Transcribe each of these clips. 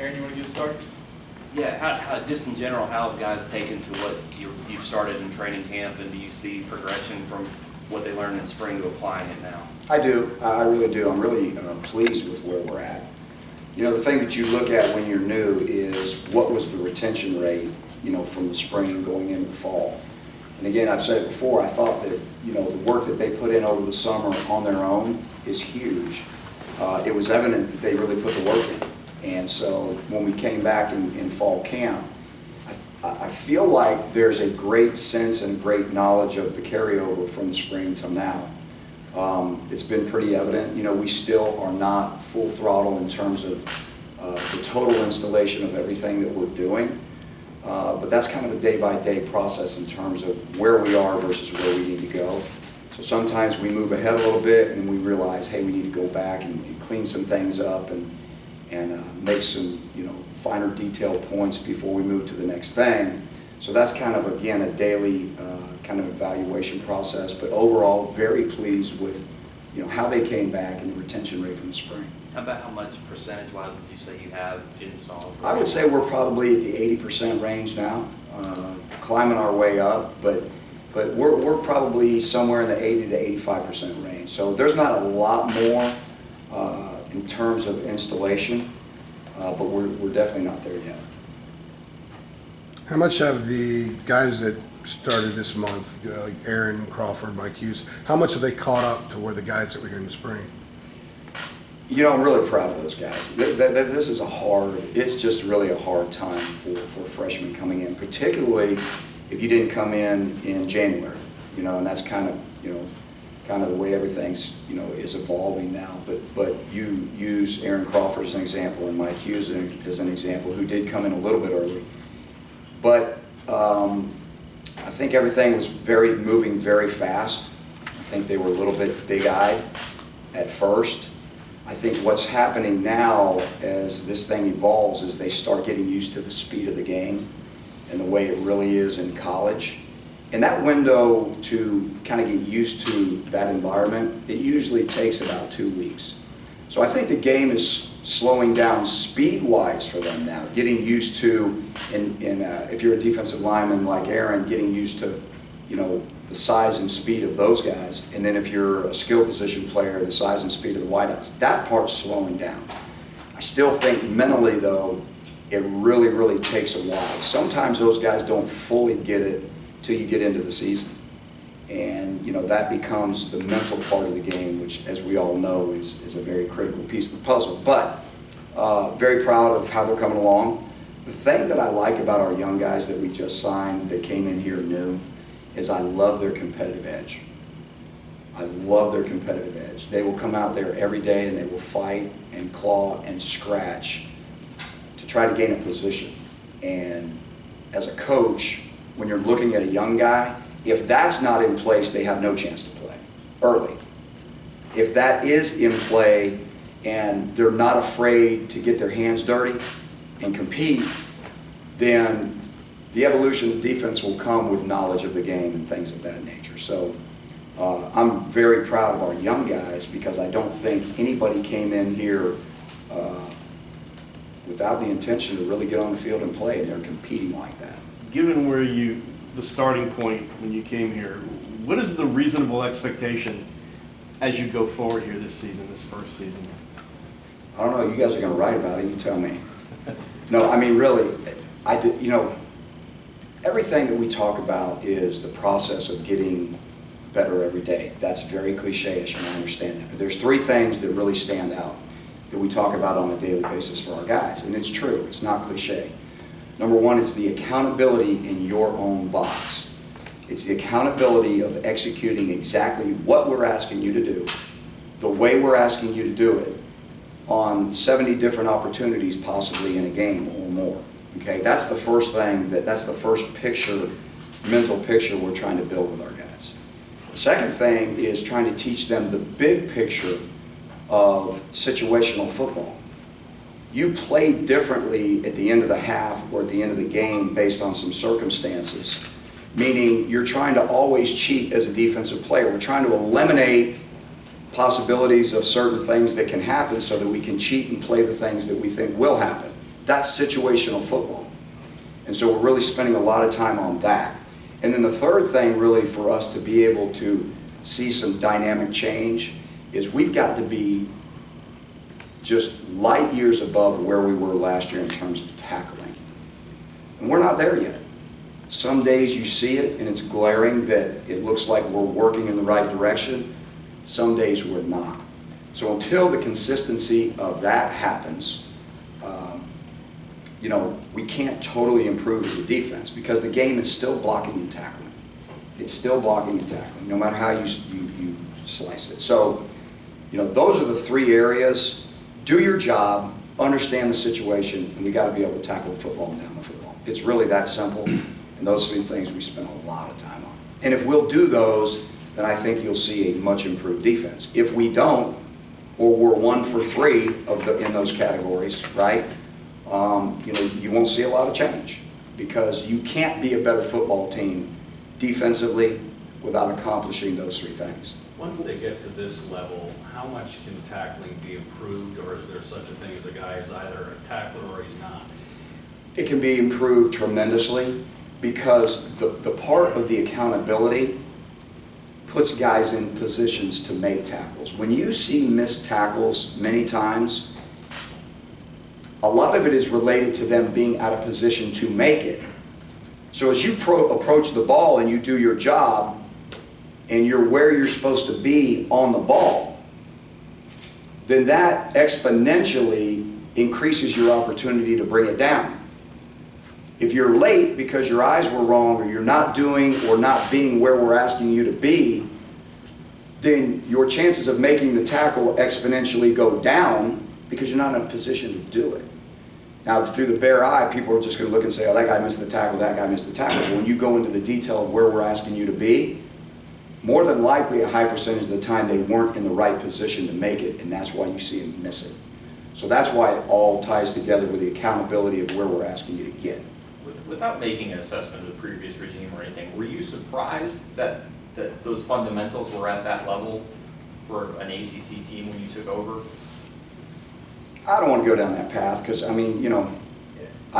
Aaron, you want to get started? Yeah, how, just in general, how have guys taken to what you've started in training camp, and do you see progression from what they learned in spring to applying it now? I do. I really do. I'm really pleased with where we're at. You know, the thing that you look at when you're new is what was the retention rate, you know, from the spring going into the fall. And again, I've said it before, I thought that, you know, the work that they put in over the summer on their own is huge. It was evident that they really put the work in. And so when we came back in fall camp, I feel like there's a great sense and great knowledge of the carryover from the spring till now. It's been pretty evident. You know, we still are not full throttle in terms of the total installation of everything that we're doing. But that's kind of a day-by-day process in terms of where we are versus where we need to go. So sometimes we move ahead a little bit and we realize, hey, we need to go back and clean some things up and make some, you know, finer detailed points before we move to the next thing. So that's kind of, again, a daily kind of evaluation process. But overall, very pleased with, you know, how they came back and the retention rate from the spring. How about how much percentage-wise would you say you have installed? I would say we're probably at the 80% range now, climbing our way up, but we're probably somewhere in the 80 to 85% range. So there's not a lot more in terms of installation, but we're definitely not there yet. How much have the guys that started this month, like Aaron, Crawford, Mike Hughes, how much have they caught up to where the guys that were here in the spring? You know, I'm really proud of those guys. This is it's just really a hard time for freshmen coming in, particularly if you didn't come in January, you know, and that's kind of, you know, kind of the way everything's, you know, is evolving now. But you use Aaron Crawford as an example and Mike Hughes as an example, who did come in a little bit early. But I think everything was moving very fast. I think they were a little bit big-eyed at first. I think what's happening now as this thing evolves is they start getting used to the speed of the game and the way it really is in college. And that window to kind of get used to that environment, it usually takes about 2 weeks. So I think the game is slowing down speed-wise for them now, getting used to, if you're a defensive lineman like Aaron, getting used to, you know, the size and speed of those guys. And then if you're a skill position player, the size and speed of the wideouts. That part's slowing down. I still think mentally, though, it really, really takes a while. Sometimes those guys don't fully get it till you get into the season. And, you know, that becomes the mental part of the game, which, as we all know, is a very critical piece of the puzzle. But very proud of how they're coming along. The thing that I like about our young guys that we just signed that came in here new is I love their competitive edge. I love their competitive edge. They will come out there every day and they will fight and claw and scratch to try to gain a position. And as a coach, when you're looking at a young guy, if that's not in place, they have no chance to play early. If that is in play and they're not afraid to get their hands dirty and compete, then the evolution of defense will come with knowledge of the game and things of that nature. So I'm very proud of our young guys because I don't think anybody came in here without the intention to really get on the field and play, and they're competing like that. Given where the starting point when you came here, what is the reasonable expectation as you go forward here this season, this first season? I don't know. You guys are going to write about it. You tell me. No, I mean, really, you know, everything that we talk about is the process of getting better every day. That's very cliche-ish, and I understand that. But there's 3 things that really stand out that we talk about on a daily basis for our guys, and it's true. It's not cliche. Number 1 is the accountability in your own box. It's the accountability of executing exactly what we're asking you to do, the way we're asking you to do it, on 70 different opportunities possibly in a game or more. Okay, that's the first thing, that's the first picture, mental picture we're trying to build with our guys. The second thing is trying to teach them the big picture of situational football. You play differently at the end of the half or at the end of the game based on some circumstances, meaning you're trying to always cheat as a defensive player. We're trying to eliminate possibilities of certain things that can happen so that we can cheat and play the things that we think will happen. That's situational football. And so we're really spending a lot of time on that. And then the third thing really for us to be able to see some dynamic change is we've got to be just light years above where we were last year in terms of tackling. And we're not there yet. Some days you see it and it's glaring that it looks like we're working in the right direction. Some days we're not. So until the consistency of that happens, we can't totally improve as a defense because the game is still blocking and tackling. It's still blocking and tackling, no matter how you slice it. So, those are the three areas. Do your job, understand the situation, and we got to be able to tackle the football and down the football. It's really that simple, and those three things we spend a lot of time on. And if we'll do those, then I think you'll see a much improved defense. If we don't, or we're 1 for 3 in those categories, right? You won't see a lot of change because you can't be a better football team defensively without accomplishing those three things. Once they get to this level, how much can tackling be improved, or is there such a thing as a guy is either a tackler or he's not? It can be improved tremendously because the part of the accountability puts guys in positions to make tackles. When you see missed tackles many times, a lot of it is related to them being out of position to make it. So as you approach the ball and you do your job and you're where you're supposed to be on the ball, then that exponentially increases your opportunity to bring it down. If you're late because your eyes were wrong or you're not doing or not being where we're asking you to be, then your chances of making the tackle exponentially go down because you're not in a position to do it. Now, through the bare eye, people are just going to look and say, oh, that guy missed the tackle, that guy missed the tackle. But when you go into the detail of where we're asking you to be, more than likely a high percentage of the time they weren't in the right position to make it, and that's why you see them miss it. So that's why it all ties together with the accountability of where we're asking you to get. Without making an assessment of the previous regime or anything, were you surprised that those fundamentals were at that level for an ACC team when you took over? I don't want to go down that path because, I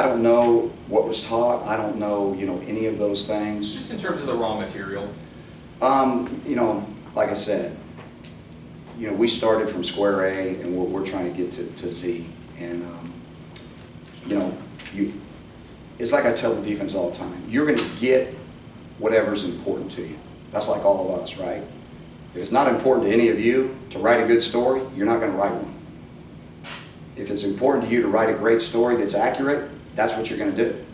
don't know what was taught. I don't know, any of those things. Just in terms of the raw material? Like I said, we started from square A and we're trying to get to Z. And, it's like I tell the defense all the time. You're going to get whatever's important to you. That's like all of us, right? If it's not important to any of you to write a good story, you're not going to write one. If it's important to you to write a great story that's accurate, that's what you're going to do.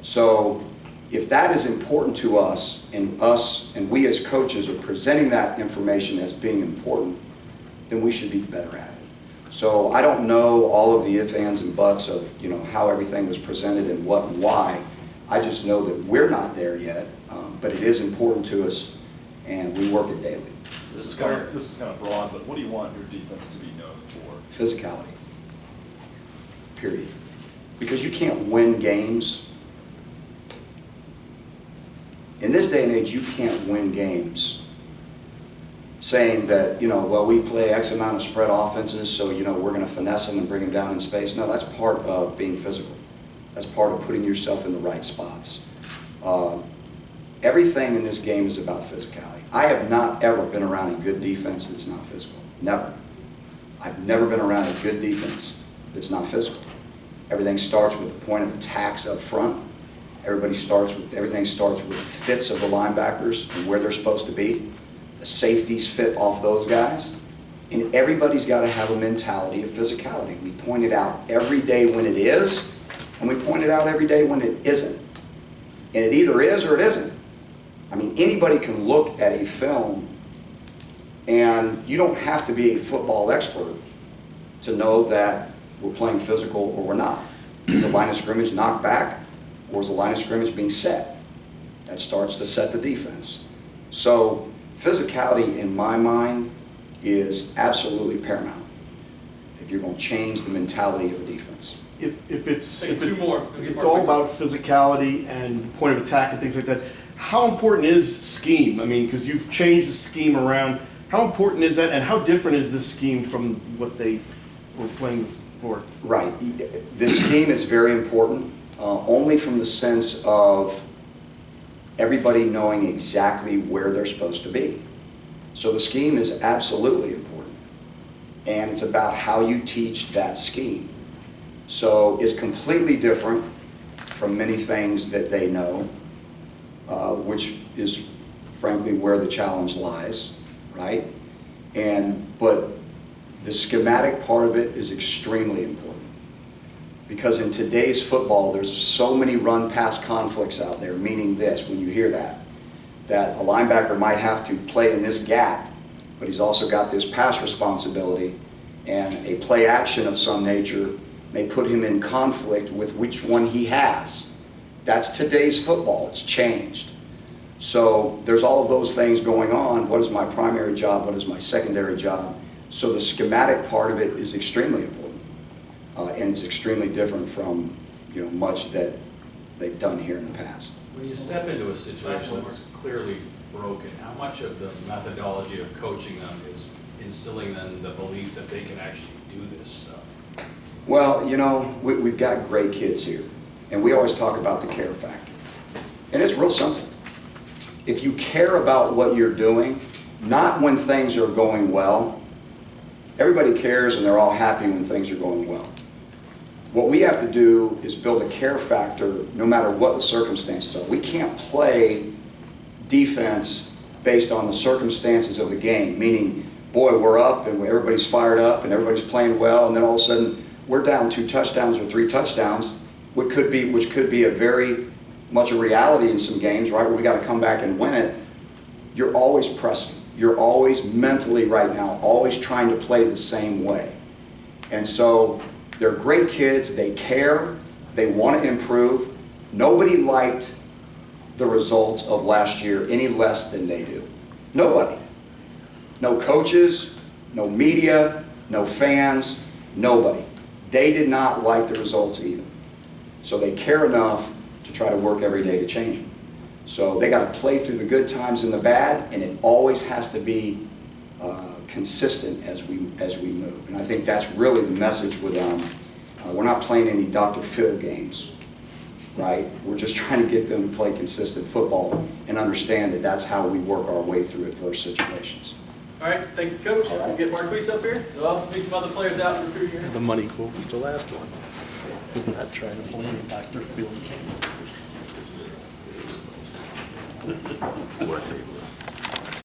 So if that is important to us and we as coaches are presenting that information as being important, then we should be better at it. So I don't know all of the ifs, ands, and buts of how everything was presented and what and why. I just know that we're not there yet, but it is important to us, and we work it daily. This is kind of broad, but what do you want your defense to be known for? Physicality. Period. Because you can't win games. In this day and age, you can't win games saying that, we play X amount of spread offenses, so, we're going to finesse them and bring them down in space. No, that's part of being physical. That's part of putting yourself in the right spots. Everything in this game is about physicality. I have not ever been around a good defense that's not physical. Never. I've never been around a good defense that's not physical. Everything starts with the point of attacks up front. Everything starts with fits of the linebackers and where they're supposed to be. The safeties fit off those guys. And everybody's got to have a mentality of physicality. We point it out every day when it is, and we point it out every day when it isn't. And it either is or it isn't. Anybody can look at a film, and you don't have to be a football expert to know that we're playing physical or we're not. Is the line of scrimmage knocked back, or is the line of scrimmage being set? That starts to set the defense. So physicality, in my mind, is absolutely paramount if you're going to change the mentality of a defense. If it's more all about physicality and point of attack and things like that, how important is scheme? Because you've changed the scheme around. How important is that, and how different is this scheme from what they were playing for? Right. The scheme is very important, only from the sense of everybody knowing exactly where they're supposed to be. So the scheme is absolutely important. And it's about how you teach that scheme. So it's completely different from many things that they know, which is frankly where the challenge lies, right? But the schematic part of it is extremely important. Because in today's football, there's so many run-pass conflicts out there, meaning this, when you hear that a linebacker might have to play in this gap, but he's also got this pass responsibility, and a play action of some nature may put him in conflict with which one he has. That's today's football. It's changed. So there's all of those things going on. What is my primary job? What is my secondary job? So the schematic part of it is extremely important. And it's extremely different from much that they've done here in the past. When you step into a situation that's clearly broken, how much of the methodology of coaching them is instilling them the belief that they can actually do this stuff? Well, we've got great kids here, and we always talk about the care factor. And it's real simple. If you care about what you're doing, not when things are going well, everybody cares and they're all happy when things are going well. What we have to do is build a care factor no matter what the circumstances are. We can't play defense based on the circumstances of the game, meaning, boy, we're up and everybody's fired up and everybody's playing well, and then all of a sudden we're down 2 touchdowns or 3 touchdowns, which could be a very much a reality in some games, right, where we got to come back and win it. You're always pressing. You're always mentally right now, always trying to play the same way. And so they're great kids. They care. They want to improve. Nobody liked the results of last year any less than they do. Nobody. No coaches, no media, no fans, nobody. They did not like the results either. So they care enough to try to work every day to change them. So they got to play through the good times and the bad, and it always has to be consistent as we move. And I think that's really the message with them. We're not playing any Dr. Phil games, right? We're just trying to get them to play consistent football and understand that that's how we work our way through adverse situations. All right, thank you, Coach. All right. We'll get Marquise up here. There'll also be some other players out in the recruiting here. The money quote was the last one. I'm not trying to play any Dr. Phil games.